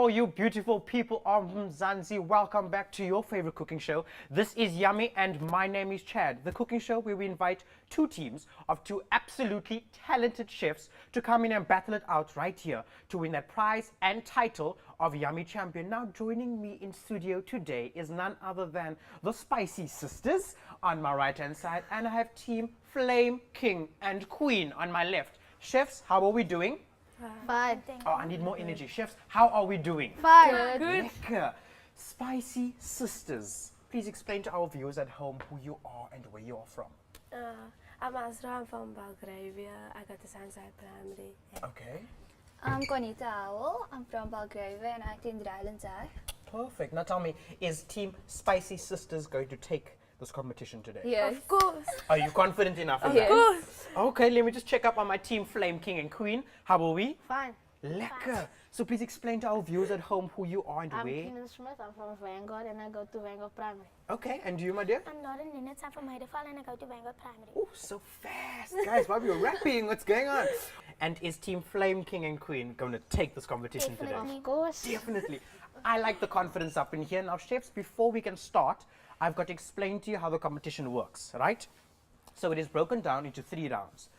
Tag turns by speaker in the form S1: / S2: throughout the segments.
S1: for you beautiful people of Mzansi. Welcome back to your favorite cooking show. This is Yummy and my name is Chad. The cooking show where we invite two teams of two absolutely talented chefs to come in and battle it out right here to win that prize and title of Yummy Champion. Now joining me in studio today is none other than the Spicy Sisters on my right hand side, and I have team Flame, King and Queen on my left. Chefs, how are we doing?
S2: Fine.
S1: Oh, I need more energy. Chefs, how are we doing?
S2: Fine.
S3: Good.
S1: Lekker. Spicy Sisters, please explain to our viewers at home who you are and where you are from.
S3: I'm Azra, I'm from Belgravia. I got the Sunside Primary.
S1: Okay,
S2: I'm Conita Owl. I'm from Belgravia and I attend Rylands High.
S1: perfect. Now tell me, is Team Spicy Sisters going to take this competition today?
S2: Yes.
S3: Of course.
S1: Are you confident enough in
S2: Yes.
S1: that? Okay, let me just check up on my team Flame, King and Queen. How are we?
S3: Fine.
S1: Lekker. So please explain to our viewers at home who you are and
S4: I'm
S1: where.
S4: Keenan Smith. I'm from Vanguard and I go to Vanguard Primary.
S1: Okay, and you, my dear?
S5: I'm Lauren Linnets. I'm from Heidefall and I go to Vanguard Primary.
S1: Oh, so fast. Guys, why are you rapping? What's going on? And is Team Flame, King and Queen going to take this competition today?
S5: Definitely.
S4: Of course.
S1: Definitely. I like the confidence up in here. Now, chefs, before we can start, I've got to explain to you how the competition works, right? So it is broken down into 3 rounds.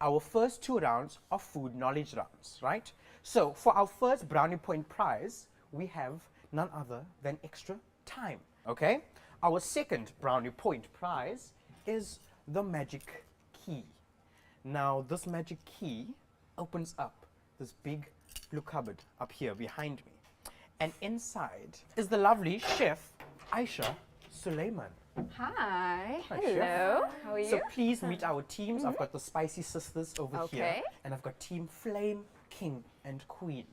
S1: Our first 2 rounds are food knowledge rounds, right? So for our first brownie point prize, we have none other than extra time, okay? Our second brownie point prize is the magic key. Now, this magic key opens up this big blue cupboard up here behind me. And inside is the lovely chef Aisha Suleiman.
S3: Hi.
S1: Hi,
S3: Hello.
S1: Chef.
S3: How are you?
S1: So please meet our teams. I've got the Spicy Sisters over here,
S3: Okay.
S1: and I've got Team Flame, King and Queen.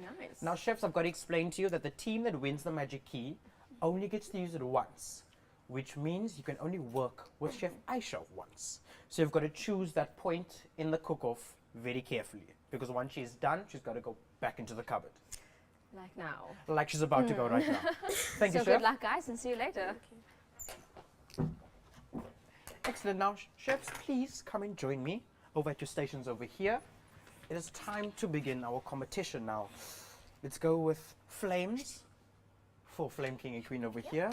S3: Nice.
S1: Now, chefs, I've got to explain to you that the team that wins the magic key only gets to use it once, which means you can only work with Chef Aisha once. So you've got to choose that point in the cook-off very carefully, because once she's done, she's got to go back into the cupboard,
S3: like now.
S1: like she's about to go right now. Thank
S3: So
S1: you,
S3: good
S1: chef.
S3: luck, guys, and see you later.
S1: Excellent. Now, chefs, please come and join me over at your stations over here. It is time to begin our competition now. Let's go with flames for Flame King and Queen over here,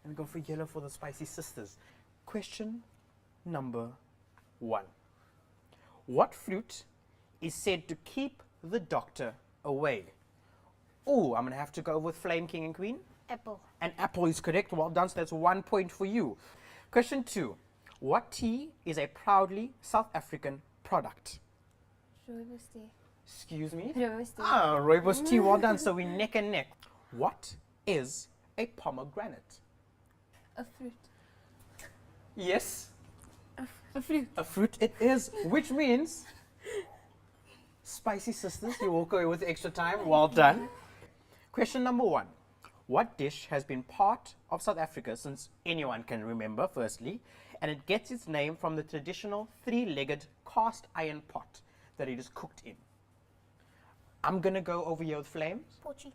S1: and go for yellow for the Spicy Sisters. Question number 1. What fruit is said to keep the doctor away? Oh, I'm going to have to go with Flame King and Queen.
S4: Apple.
S1: An apple is correct. Well done. So that's 1 point for you. Question 2. What tea is a proudly South African product?
S2: Rooibos tea.
S1: Excuse me?
S2: Rooibos tea.
S1: Ah, rooibos tea. Well done. So we're neck and neck. What is a pomegranate?
S2: A fruit.
S1: Yes,
S2: A fruit.
S1: a fruit it is, which means Spicy Sisters, you walk away with extra time. Well done. Question number 1. What dish has been part of South Africa since anyone can remember, firstly, and it gets its name from the traditional 3-legged cast iron pot that it is cooked in? I'm going to go over here with flames.
S5: Pochi.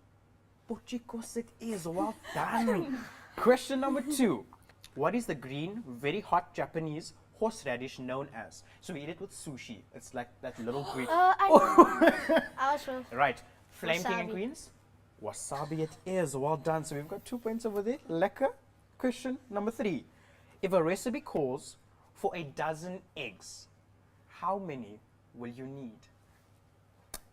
S1: Pochikos it is. Well done. Question number 2. What is the green, very hot Japanese horseradish known as? So we eat it with sushi. It's like that little green.
S4: I know. I was from
S1: Right. Flame King and
S4: Wasabi.
S1: Queens? Wasabi it is. Well done. So we've got 2 points over there. Lekker. Question number 3. If a recipe calls for a dozen eggs, how many will you need?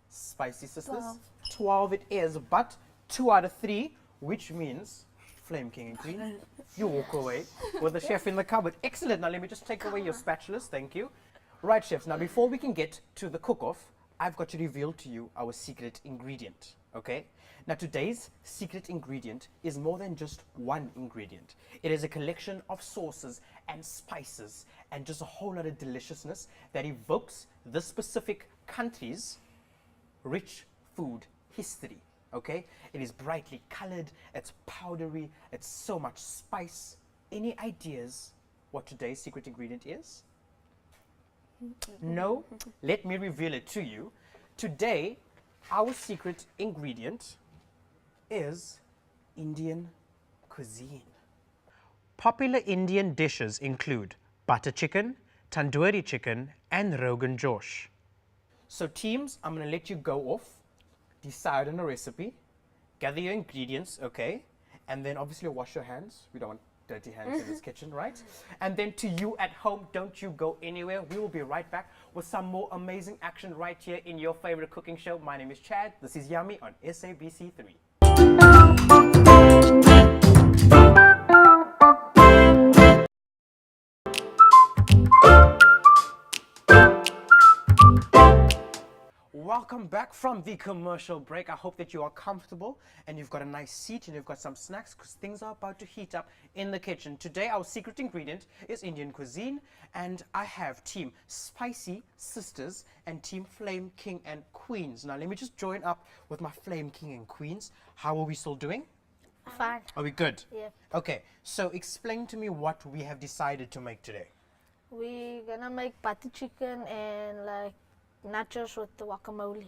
S1: Spicy Sisters? 12 it is, but 2 out of 3, which means Flame King and Queen, you walk away with the chef in the cupboard. Excellent. Now let me just take away your spatulas. Thank you. Right, chefs. Now before we can get to the cook-off, I've got to reveal to you our secret ingredient. Okay? Now today's secret ingredient is more than just one ingredient. It is a collection of sauces and spices and just a whole lot of deliciousness that evokes this specific country's rich food history. Okay, it is brightly colored, it's powdery, it's so much spice. Any ideas what today's secret ingredient is? No? Let me reveal it to you. Today, our secret ingredient is Indian cuisine. Popular Indian dishes include butter chicken, tandoori chicken, and Rogan Josh. So teams, I'm going to let you go off, decide on a recipe, gather your ingredients, okay? And then obviously wash your hands. We don't want dirty hands in this kitchen, right? And then to you at home, don't you go anywhere. We will be right back with some more amazing action right here in your favorite cooking show. My name is Chad. This is Yummy on SABC3. Welcome back from the commercial break. I hope that you are comfortable and you've got a nice seat and you've got some snacks because things are about to heat up in the kitchen. Today our secret ingredient is Indian cuisine, and I have Team Spicy Sisters and Team Flame King and Queens. Now let me just join up with my Flame King and Queens. How are we still doing?
S4: Fine.
S1: Are we good?
S4: Yeah.
S1: Okay, so explain to me what we have decided to make today.
S4: We're gonna make butter chicken and like nachos with the guacamole.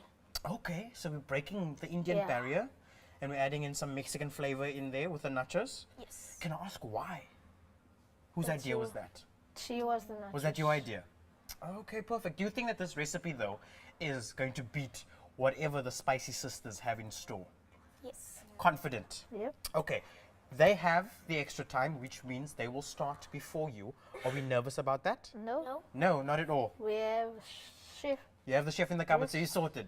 S1: Okay, so we're breaking the Indian
S4: Yeah.
S1: barrier and we're adding in some Mexican flavor in there with the nachos.
S5: Yes.
S1: Can I ask why? Whose
S4: That's
S1: idea was
S4: you.
S1: that?
S4: She was the nachos.
S1: Was that your idea? Okay, perfect. Do you think that this recipe, though, is going to beat whatever the Spicy Sisters have in store?
S5: Yes.
S1: Confident?
S4: Yep.
S1: Okay. They have the extra time, which means they will start before you. Are we nervous about that?
S4: No.
S5: No.
S1: No, not at all.
S4: We have chef.
S1: You have the chef in the cupboard, so you're sorted.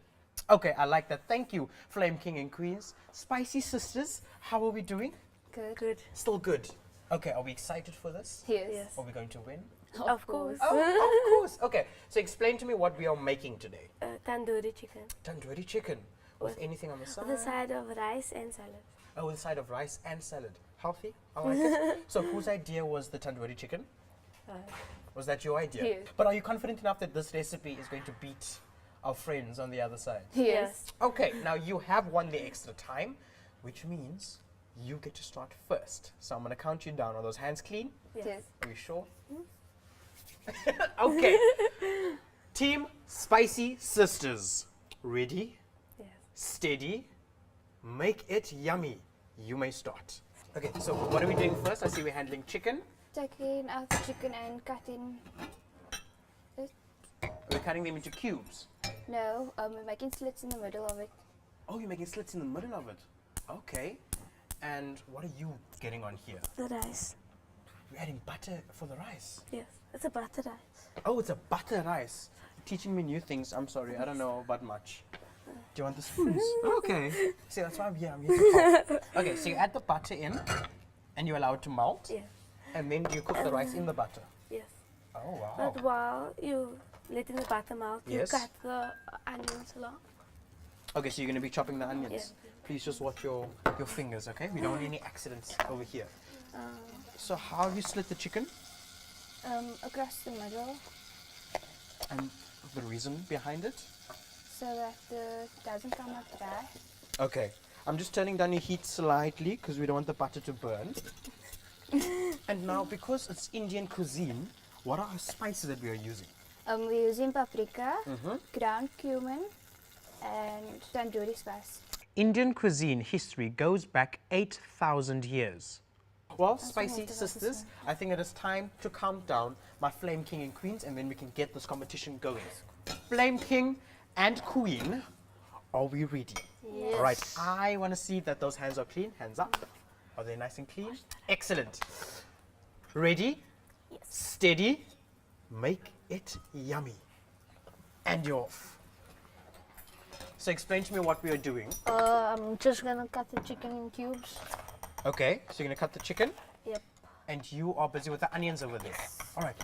S1: Okay, I like that. Thank you, Flame King and Queens. Spicy Sisters, how are we doing?
S2: Good.
S3: Good.
S1: Still good. Okay, are we excited for this?
S2: Yes.
S3: Yes.
S1: Are we going to win?
S3: Of course.
S1: Oh, of course. Okay, so explain to me what we are making today.
S3: Tandoori chicken.
S1: Tandoori chicken with anything on the side.
S3: With a side of rice and salad.
S1: Oh, with a side of rice and salad. Healthy. I like it. So whose idea was the tandoori chicken? Was that your idea?
S2: Yes.
S1: But are you confident enough that this recipe is going to beat our friends on the other side?
S2: Yes.
S1: Okay, now you have won the extra time, which means you get to start first. So I'm going to count you down. Are those hands clean?
S2: Yes.
S1: Are you sure? Okay. Team Spicy Sisters. Ready?
S3: Yes.
S1: Steady. Make it yummy. You may start. Okay, so what are we doing first? I see we're handling chicken.
S2: Taking out the chicken and cutting.
S1: We're cutting them into cubes.
S2: No, we're making slits in the middle of it.
S1: Oh, you're making slits in the middle of it. Okay. And what are you getting on here?
S3: The rice.
S1: You're adding butter for the rice.
S3: Yes. It's a butter rice.
S1: Oh, it's a butter rice. You're teaching me new things. I'm sorry, I don't know about much. Do you want the spoons? Okay. See, that's why I'm here. I'm here to help. Okay, so you add the butter in and you allow it to melt.
S3: Yes.
S1: And then you cook the rice in the butter.
S3: Yes.
S1: Oh, wow.
S3: But while you letting the butter melt,
S1: Yes.
S3: you cut the onions along.
S1: Okay, so you're going to be chopping the onions.
S3: Yeah.
S1: Please just watch your fingers, okay? We don't want any accidents over here. So how have you slit the chicken?
S2: Across the middle
S1: And the reason behind it?
S2: so that it doesn't come out dry.
S1: Okay. I'm just turning down your heat slightly because we don't want the butter to burn. And now, because it's Indian cuisine, what are our spices that we are using?
S2: We're using paprika, ground cumin, and tandoori spice.
S1: Indian cuisine history goes back 8,000 years. Well, Spicy
S2: most of us
S1: Sisters, I think it is time to count down my Flame King and Queens, and then we can get this competition going. Flame King and Queen, are we ready?
S4: Yes.
S1: All right, I want to see that those hands are clean. Hands up. Are they nice and clean? Excellent. Ready?
S5: Yes.
S1: Steady. Make it yummy. And you're off. So explain to me what we are doing.
S4: I'm just gonna cut the chicken in cubes.
S1: Okay, so you're going to cut the chicken.
S4: Yep.
S1: And you are busy with the onions over there. All right.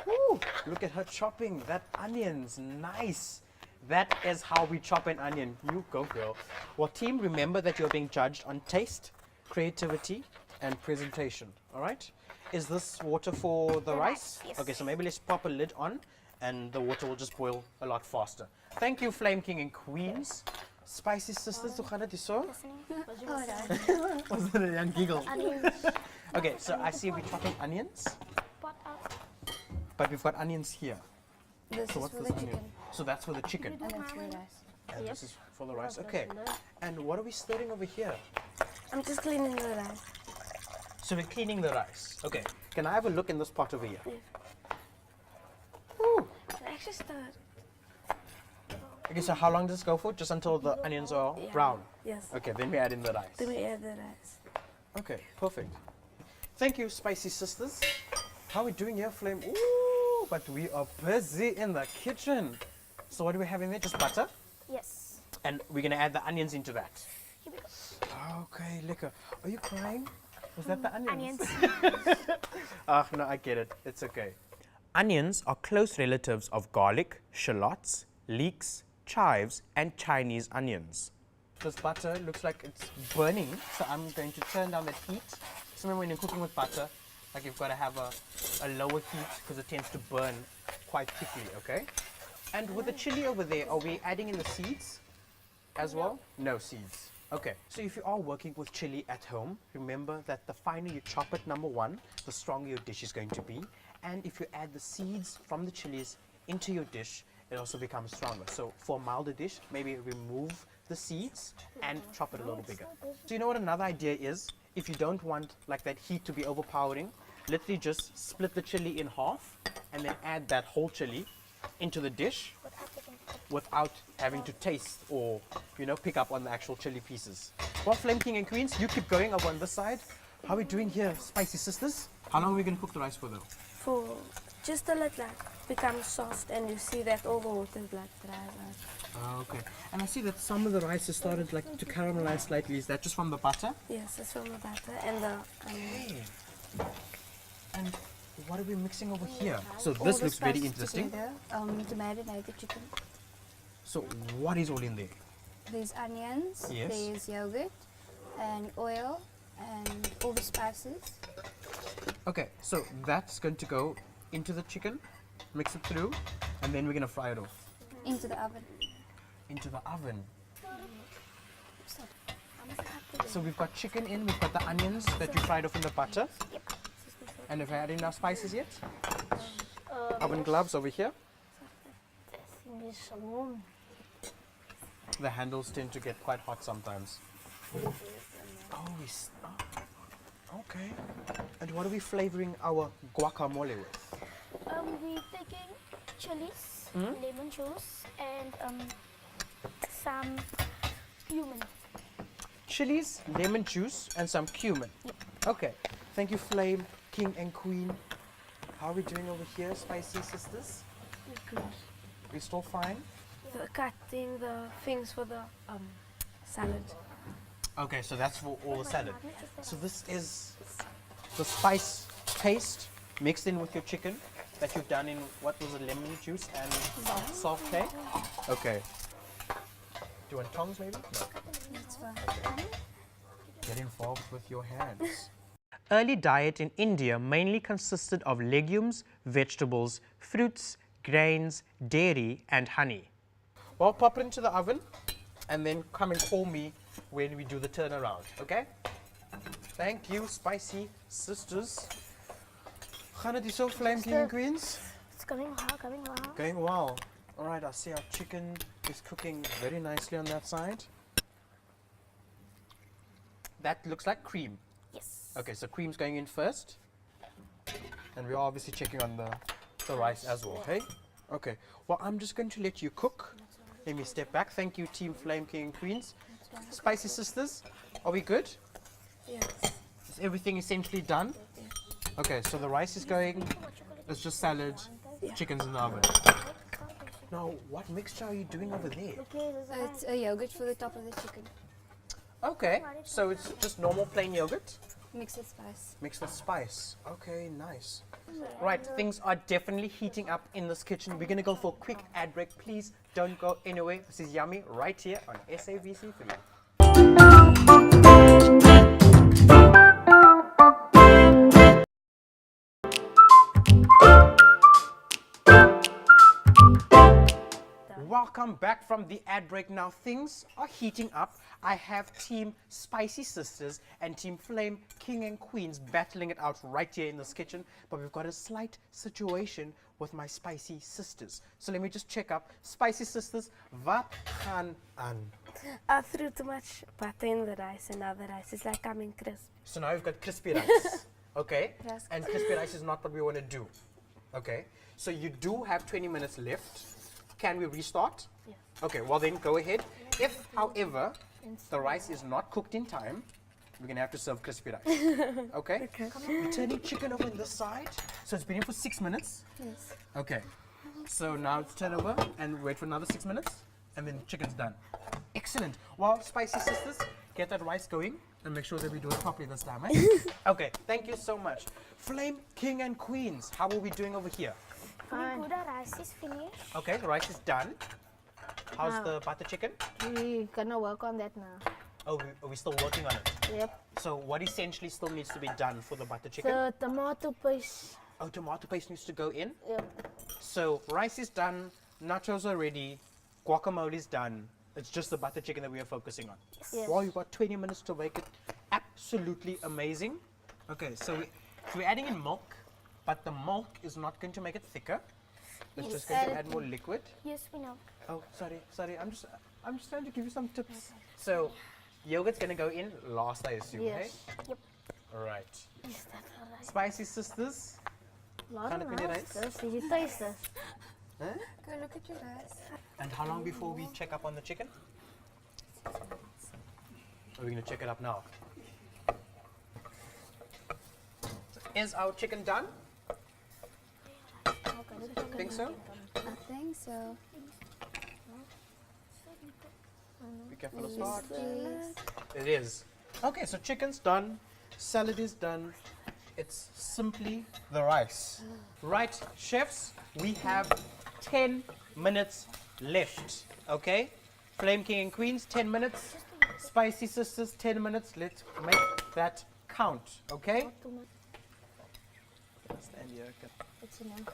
S1: Woo, look at her chopping that onions. Nice. That is how we chop an onion. You go, girl. Well, team, remember that you're being judged on taste, creativity, and presentation. All right? Is this water for the rice?
S5: Yes.
S1: Okay, so maybe let's pop a lid on, and the water will just boil a lot faster. Thank you, Flame King and Queens. Spicy Sisters, hoe gaat het zo? Was it a young giggle? Okay, so I see we're chopping onions,
S5: Pot out.
S1: but we've got onions here.
S2: This
S1: So
S2: is
S1: what's
S2: for
S1: this
S2: the
S1: onion?
S2: chicken
S1: So that's for the chicken,
S2: and then for the rice.
S1: and this is for the rice. Okay. And what are we stirring over here?
S3: I'm just cleaning the rice.
S1: So we're cleaning the rice. Okay. Can I have a look in this pot over here?
S3: Yeah.
S1: Ooh.
S3: I actually stirred.
S1: Okay, so how long does this go for? Just until the onions are
S3: Yeah.
S1: brown?
S3: Yes.
S1: Okay, then we add in the rice.
S3: Then we add the rice.
S1: Okay, perfect. Thank you, Spicy Sisters. How are we doing here, Flame? Ooh, but we are busy in the kitchen. So what do we have in there? Just butter?
S5: Yes.
S1: And we're going to add the onions into that.
S5: Here we go.
S1: Okay, liquor. Are you crying? Was that the onions?
S5: Onions.
S1: Ah, no, I get it. It's okay. Onions are close relatives of garlic, shallots, leeks, chives, and Chinese onions. This butter looks like it's burning, so I'm going to turn down the heat. So remember when you're cooking with butter, like you've got to have a lower heat because it tends to burn quite quickly, okay? And with the chili over there, are we adding in the seeds as well? No seeds. Okay, so if you are working with chili at home, remember that the finer you chop it, number one, the stronger your dish is going to be. And if you add the seeds from the chilies into your dish, it also becomes stronger. So for a milder dish, maybe remove the seeds and chop it a little bigger. So you know what another idea is? If you don't want like that heat to be overpowering, literally just split the chili in half and then add that whole chili into the dish without having to taste or, you know, pick up on the actual chili pieces. Well, Flame King and Queens, you keep going over on this side. How are we doing here, Spicy Sisters? How long are we going to cook the rice for though?
S3: For just to let like become soft, and you see that all the water like dries out.
S1: Okay. And I see that some of the rice has started like to caramelize slightly. Is that just from the butter?
S3: Yes, it's from the butter and the
S1: Hey. And what are we mixing over here? So
S2: All
S1: this
S2: the
S1: looks very
S2: spices
S1: interesting.
S2: together, to marinate the chicken.
S1: So what is all in there?
S2: There's onions,
S1: Yes.
S2: there's yogurt, and oil, and all the spices.
S1: Okay, so that's going to go into the chicken, mix it through, and then we're going to fry it off.
S2: Into the oven.
S1: Into the oven. So we've got chicken in, we've got the onions that we fried off in the butter. And have I added enough spices yet? Oven gloves over here.
S4: Thing is warm.
S1: The handles tend to get quite hot sometimes. Oh, okay. And what are we flavoring our guacamole with?
S5: We're taking chilies, lemon juice, and some cumin.
S1: Chilies, lemon juice, and some cumin. Okay. Thank you, Flame, King, and Queen. How are we doing over here, Spicy Sisters? We still fine?
S3: the cutting the things for the salad.
S1: Okay, so that's for all the salad. So this is the spice paste mixed in with your chicken that you've done in, what was it, lemon juice and salt, okay? Okay. Do you want tongs maybe? No.
S2: That's fine.
S1: Get involved with your hands. Early diet in India mainly consisted of legumes, vegetables, fruits, grains, dairy and honey. Well, pop it into the oven and then come and call me when we do the turnaround, okay? Thank you, Spicy Sisters. Gaan het so Flame King and Queens?
S5: It's coming well, coming well.
S1: Going well. All right, I see our chicken is cooking very nicely on that side. That looks like cream.
S5: Yes.
S1: Okay, so cream's going in first. And we're obviously checking on the rice as well, hey? Okay, well, I'm just going to let you cook. Let me step back. Thank you, Team Flame King and Queens. Spicy Sisters, are we good?
S3: Yes.
S1: Is everything essentially done? Okay, so the rice is going. It's just salad, chicken's in the oven. Now, what mixture are you doing over there?
S2: It's a yogurt for the top of the chicken.
S1: Okay, so it's just normal plain yogurt
S2: Mixed with spice.
S1: mixed with spice. Okay, nice. Right, things are definitely heating up in this kitchen. We're gonna go for a quick ad break. Please don't go anywhere. This is Yummy right here on SABC3. Welcome back from the ad break. Now things are heating up. I have Team Spicy Sisters and Team Flame King and Queens battling it out right here in this kitchen. But we've got a slight situation with my Spicy Sisters. So let me just check up. Spicy Sisters, wat gaan aan?
S3: I threw too much butter in the rice, and now the rice is like coming crisp.
S1: So now we've got crispy rice. Okay?
S2: Yes.
S1: And crispy rice is not what we want to do. Okay? So you do have 20 minutes left. Can we restart?
S3: Yes.
S1: Okay, well then go ahead. If, however, the rice is not cooked in time, we're gonna have to serve crispy rice. Okay? We're turning chicken over on this side. So it's been in for 6 minutes.
S3: Yes.
S1: Okay. So now it's turn over and wait for another 6 minutes, and then chicken's done. Excellent. Well, Spicy Sisters, get that rice going and make sure that we do it properly this time, eh? Okay, thank you so much. Flame King and Queens, how are we doing over here?
S5: Pretty good. Our rice is finished.
S1: Okay, the rice is done. How's the butter chicken?
S4: We're gonna work on that now.
S1: Oh, we're still working on it.
S4: Yep.
S1: So what essentially still needs to be done for the butter chicken?
S4: The tomato paste.
S1: Oh, tomato paste needs to go in.
S4: Yep.
S1: So rice is done, nachos are ready, guacamole is done. It's just the butter chicken that we are focusing on.
S4: Yes.
S1: Well, you've got 20 minutes to make it absolutely amazing. Okay, so we're adding in milk, but the milk is not going to make it thicker. It's just going to add more liquid.
S5: Yes, we know.
S1: Oh, sorry. I'm just trying to give you some tips. So yogurt's going to go in last, I assume,
S4: Yes.
S1: hey?
S5: Yep.
S1: All right.
S5: Is that alright?
S1: Spicy Sisters.
S4: Lot
S1: Kind of mini rice.
S4: this. Did you taste this?
S1: Huh?
S2: Go look at your rice.
S1: And how long before we check up on the chicken? Are we going to check it up now? So is our chicken done? Think so?
S2: I think so.
S1: Be careful of start. It is. Okay, so chicken's done. Salad is done. It's simply the rice. Right, chefs, we have 10 minutes left. Okay? Flame King and Queens, 10 minutes. Spicy Sisters, 10 minutes. Let's make that count. Okay? Stand here. Okay.
S4: It's enough.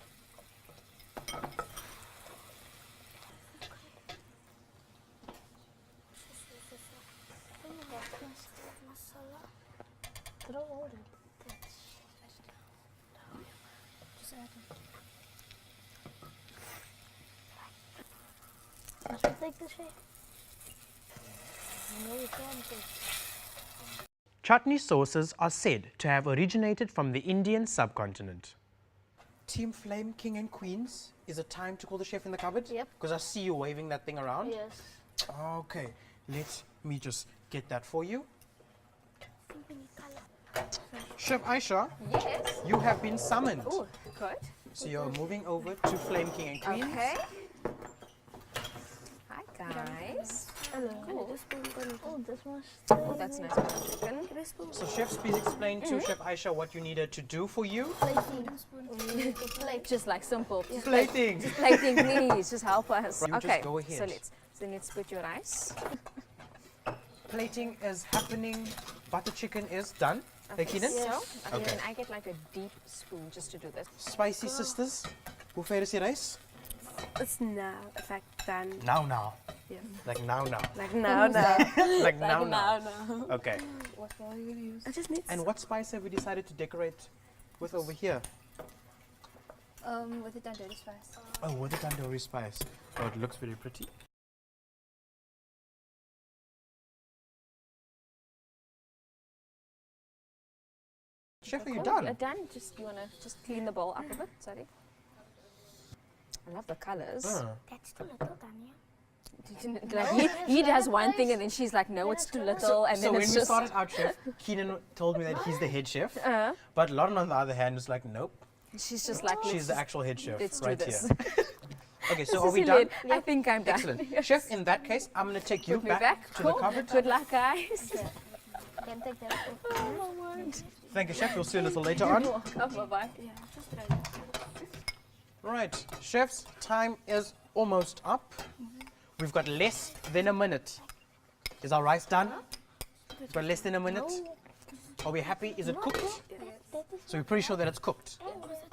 S4: Throw all that. Must we take this way? No, we can't take.
S1: Chutney sauces are said to have originated from the Indian subcontinent. Team Flame King and Queens, is it time to call the chef in the cupboard?
S4: Yep.
S1: Because I see you waving that thing around.
S4: Yes.
S1: Okay, let me just get that for you. Chef Aisha,
S6: Yes.
S1: you have been summoned.
S6: Oh, good.
S1: So you're moving over to Flame King and Queens.
S6: Okay. Hi, guys.
S4: Hello.
S6: Cool.
S4: Oh, this must.
S6: Oh, that's nice butter chicken.
S1: So chefs, please explain to Chef Aisha what you needed to do for you.
S6: Just like simple.
S1: Plating.
S6: Plating, please. Just help us.
S1: You just
S6: Okay.
S1: go ahead.
S6: So let's put your rice.
S1: Plating is happening. Butter chicken is done.
S6: Okay,
S1: Keenan?
S6: so
S1: Okay.
S6: then I get like a deep spoon just to do this.
S1: Spicy Sisters, hoe ver is die rice?
S3: It's now, in fact, done.
S1: Now.
S3: Yeah.
S1: Like now.
S3: Like now.
S1: Like now. Okay.
S3: I just need
S1: And what spice have we decided to decorate with over here?
S2: With the tandoori spice.
S1: Oh, with the tandoori spice. Oh, it looks very pretty. Chef, are you
S6: Cool.
S1: done?
S6: You're done. Just you wanna just clean the bowl up a bit. Sorry. I love the colors.
S5: That's too little, Tanya.
S6: Like he does one thing and then she's like, no, it's too little, and
S1: So
S6: then
S1: when
S6: it's
S1: we
S6: just.
S1: started out, Chef, Keenan told me that he's the head chef. But Lauren, on the other hand, is like, nope,
S6: She's just like,
S1: she's the actual head chef
S6: let's do
S1: right
S6: this.
S1: here. Okay, so
S6: This
S1: are
S6: is
S1: we done?
S6: hilarious. I think I'm done.
S1: Excellent. Chef, in that case, I'm going to take you
S6: Put me
S1: back to
S6: Cool.
S1: the cupboard.
S6: Good luck, guys.
S4: Can take that.
S1: Thank you, Chef. We'll see you a little later on.
S6: Welcome. Bye-bye.
S1: Right, chefs, time is almost up. We've got less than a minute. Is our rice done? We've got less than a minute. Are we happy? Is it cooked? So we're pretty sure that it's cooked.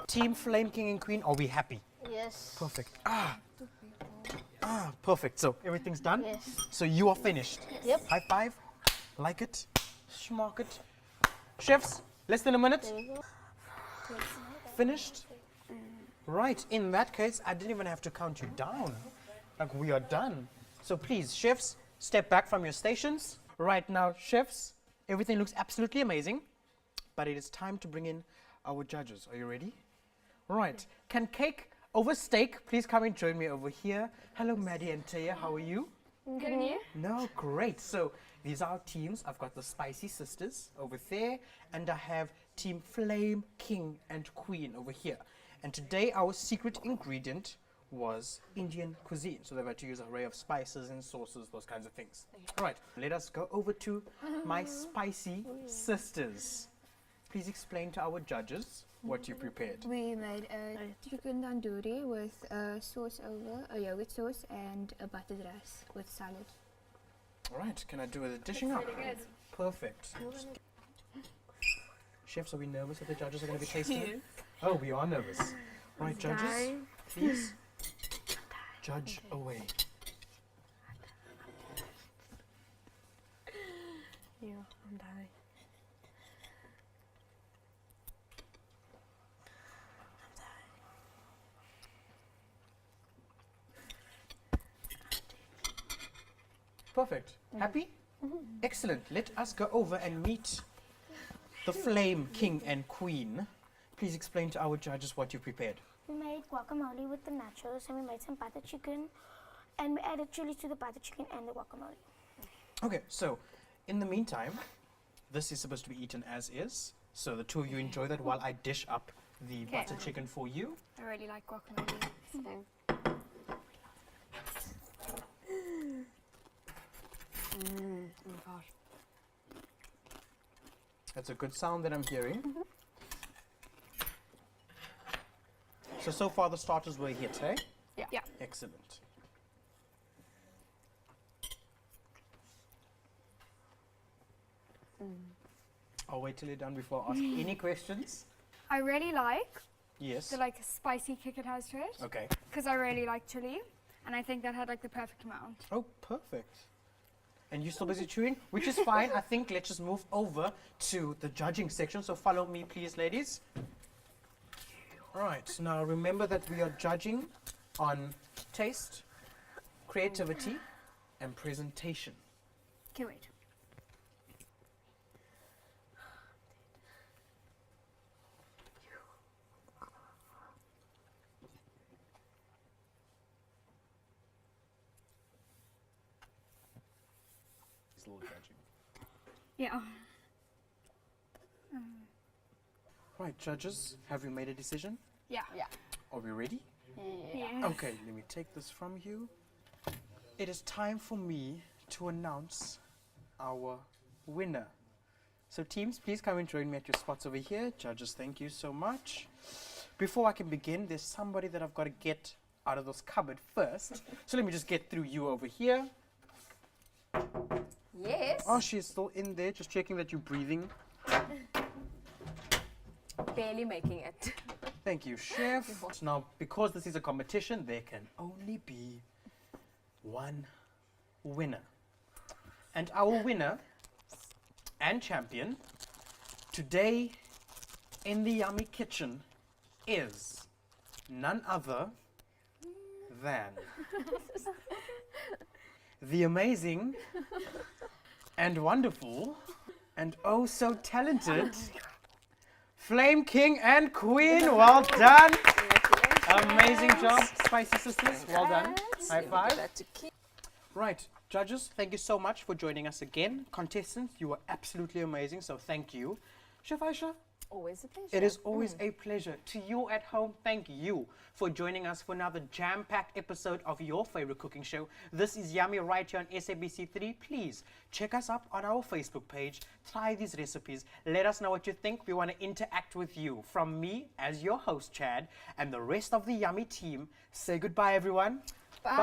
S1: Team Flame King and Queen, are we happy?
S4: Yes.
S1: Perfect. Perfect. So everything's done.
S4: Yes.
S1: So you are finished.
S4: Yep.
S1: High five. Like it. Schmark it. Chefs, less than a minute.
S4: There you go.
S1: Finished. Right. In that case, I didn't even have to count you down. Like, we are done. So please, chefs, step back from your stations. Right now, chefs, everything looks absolutely amazing. But it is time to bring in our judges. Are you ready? Right. Can cake Over steak, please come and join me over here. Hello, Maddie and Taya. How are you?
S3: Good and you?
S1: No, great. So these are our teams. I've got the Spicy Sisters over there, and I have Team Flame, King, and Queen over here. And today our secret ingredient was Indian cuisine. So they've had to use an array of spices and sauces, those kinds of things. All right, let us go over to my Spicy Sisters. Please explain to our judges what you prepared.
S2: We made a chicken tandoori with a sauce over, a yogurt sauce, and a buttered rice with salad.
S1: All right, can I do the dishing up? Perfect. Chefs, are we nervous that the judges are going to be tasting it? Oh, we are nervous. All right, judges, please judge away.
S3: Yeah, I'm dying.
S1: Perfect. Happy? Excellent. Let us go over and meet the Flame King and Queen. Please explain to our judges what you prepared.
S5: We made guacamole with the nachos, and we made some butter chicken, and we added chilies to the butter chicken and the guacamole.
S1: Okay, so in the meantime, this is supposed to be eaten as is. So the two of you enjoy that while I dish up the butter chicken for you.
S2: I really like guacamole.
S6: Same. Oh my gosh.
S1: That's a good sound that I'm hearing. So far the starters were a hit, eh?
S6: Yeah.
S1: Excellent. I'll wait till you're done before I ask any questions.
S7: I really like
S1: Yes.
S7: the spicy kick it has to it
S1: Okay.
S7: because I really like chili, and I think that had the perfect amount.
S1: Oh, perfect. And you're still busy chewing, which is fine. I think let's just move over to the judging section. So follow me, please, ladies. All right. Now remember that we are judging on taste, creativity, and presentation.
S7: Okay, wait.
S1: It's a little judging.
S7: Yeah.
S1: Right, judges, have you made a decision?
S7: Yeah.
S1: Are we ready?
S7: Yeah.
S1: Okay, let me take this from you. It is time for me to announce our winner. So teams, please come and join me at your spots over here. Judges, thank you so much. Before I can begin, there's somebody that I've got to get out of this cupboard first. So let me just get through you over here.
S6: Yes.
S1: Oh, she's still in there, just checking that you're breathing.
S6: Barely making it.
S1: Thank you, Chef. Now, because this is a competition, there can only be one winner. And our winner and champion today in the Yummy Kitchen is none other than the amazing and wonderful and oh so talented Flame King and Queen. Well done. Amazing job, Spicy Sisters. Well done. High five.
S6: That to keep.
S1: Right, judges, thank you so much for joining us again. Contestants, you were absolutely amazing, so thank you. Chef Aisha,
S6: Always a pleasure.
S1: it is always a pleasure. To you at home, thank you for joining us for another jam-packed episode of your favorite cooking show. This is Yummy right here on SABC3. Please check us up on our Facebook page. Try these recipes. Let us know what you think. We want to interact with you. From me, as your host, Chad, and the rest of the Yummy team, say goodbye, everyone. Bye.